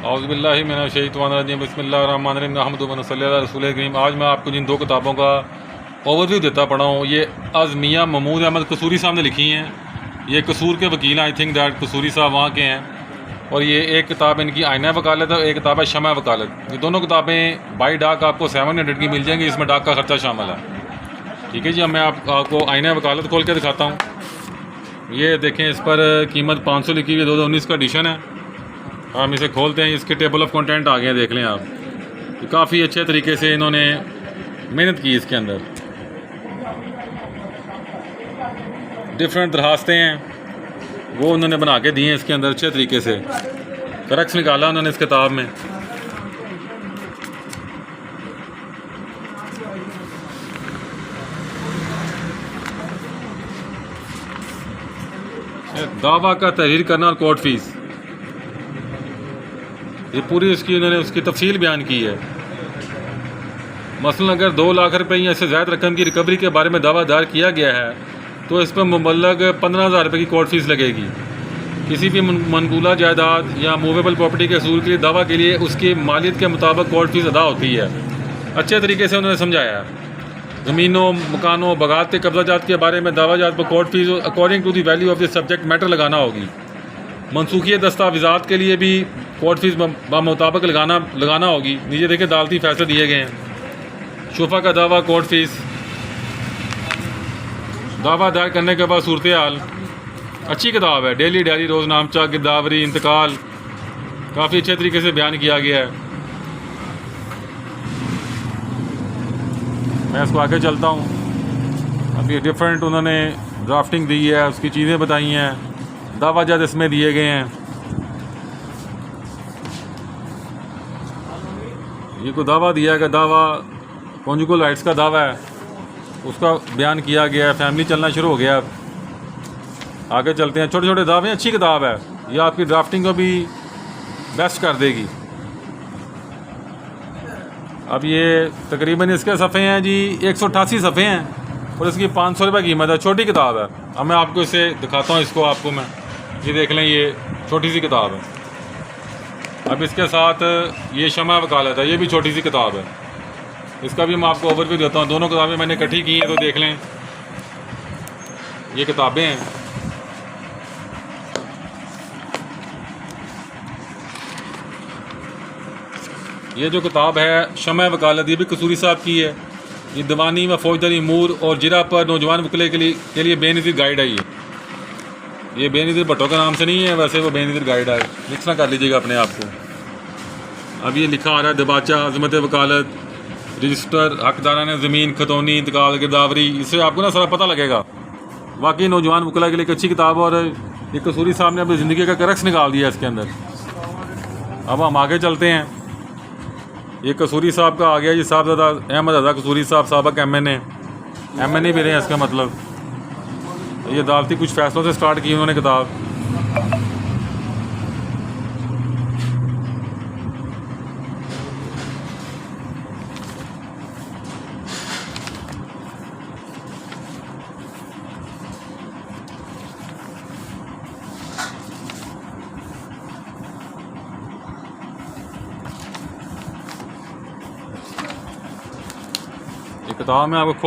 औज़ुबिल्लाहि मिनश्शैतानिर्रजीम बिस्मिल्लाहिर्रहमानिर्रहीम अहमदु व नसल्ली अला रसूलिल करीम। आज मैं आपको जिन दो किताबों का ओवरव्यू देता पड़ा हूँ, ये अज़मिया महमूद अहमद कसूरी साहब ने लिखी हैं। ये कसूर के वकील हैं, आई थिंक दैट कसूरी साहब वहाँ के हैं। और ये एक किताब इनकी आईना वकालत है और एक किताब है शमा वकालत। ये दोनों किताबें बाई डाक आपको 700 की मिल जाएंगी, इसमें डाक का खर्चा शामिल है। ठीक है जी, अब मैं आपको आईना वकालत खोल के दिखाता हूँ। ये देखें, इस पर कीमत 500 लिखी हुई है, 2019 का एडिशन है। हम इसे खोलते हैं, इसके टेबल ऑफ कंटेंट आ गए हैं, देख लें आप। तो काफ़ी अच्छे तरीके से इन्होंने मेहनत की। इसके अंदर डिफरेंट दरखास्तें हैं, वो उन्होंने बना के दी हैं इसके अंदर अच्छे तरीके से। करक्स निकाला उन्होंने इस किताब में। दावा का तहरीर करना और कोर्ट फीस, ये पूरी उसकी तफसील बयान की है। मसलन अगर 2 लाख रुपये या इससे ज़्यादा रकम की रिकवरी के बारे में दावा दायर किया गया है तो इस पर मुबल्लग 15,000 रुपये की कोर्ट फीस लगेगी। किसी भी मनकूला जायदाद या मूवेबल प्रॉपर्टी के असूल के लिए दावा के लिए उसकी मालियत के मुताबिक कोर्ट फीस अदा होती है। अच्छे तरीके से उन्होंने समझाया है। ज़मीनों, मकानों, बगात के कब्जाजात के बारे में दावाजात पर court fees according to the value of the subject matter लगाना होगी। मनसूखी दस्तावेज़ात के लिए भी कोर्ट फीस मुताबिक लगाना होगी। नीचे देखिए अदालती फैसले दिए गए हैं। शुफा का दावा, कोर्ट फीस, दावा दायर करने के बाद सूरत हाल। अच्छी किताब है, डेली डायरी, रोज़नामचा, गिरदावरी, इंतकाल, काफ़ी अच्छे तरीके से बयान किया गया है। मैं इसको आगे चलता हूँ। अभी डिफरेंट उन्होंने ड्राफ्टिंग दी है, उसकी चीज़ें बताई हैं, दावाजात इसमें दिए गए हैं। ये को दावा दिया है कि दावा कॉन्जुगल राइट्स का दावा है, उसका बयान किया गया है। फैमिली चलना शुरू हो गया। आगे चलते हैं। छोटे छोटे दावे, अच्छी किताब है, ये आपकी ड्राफ्टिंग को भी बेस्ट कर देगी। अब ये तकरीबन इसके सफ़े हैं जी 188 सफ़े हैं और इसकी 500 रुपये कीमत है। छोटी किताब है। अब मैं आपको इसे दिखाता हूँ। इसको आपको मैं ये देख लें, ये छोटी सी किताब है। अब इसके साथ ये शमा वकालत है, ये भी छोटी सी किताब है। इसका भी मैं आपको ओवरव्यू देता हूँ। दोनों किताबें मैंने इकट्ठी की हैं, तो देख लें, ये किताबें हैं। ये जो किताब है शमा वकालत, ये भी कसूरी साहब की है। ये दीवानी व फौजदारी अमूर और जिरा पर नौजवान वकील के लिए बेनज़ीर गाइड है। ये बेनज़ीर भट्टो के नाम से नहीं है, वैसे वो बेनज़ीर गाइड है। मिक्स ना कर लीजिएगा अपने आप को। अब ये लिखा आ रहा है दबाचा, अजमत वकालत, रजिस्टर, हकदारान ज़मीन, खतौनी, इंतकाल, गिरदावरी। इससे आपको ना सारा पता लगेगा। वाकई नौजवान वकील के लिए एक अच्छी किताब है। और ये कसूरी साहब ने अपनी ज़िंदगी का करक्स निकाल दिया इसके अंदर। अब हम आगे चलते हैं। ये कसूरी साहब का आ गया जी, साहबजादा अहमद रज़ा कसूरी साहब, साबक MNA भी रहे हैं। इसका मतलब ये अदालती कुछ फैसलों से स्टार्ट की उन्होंने किताब। ये किताब में आपको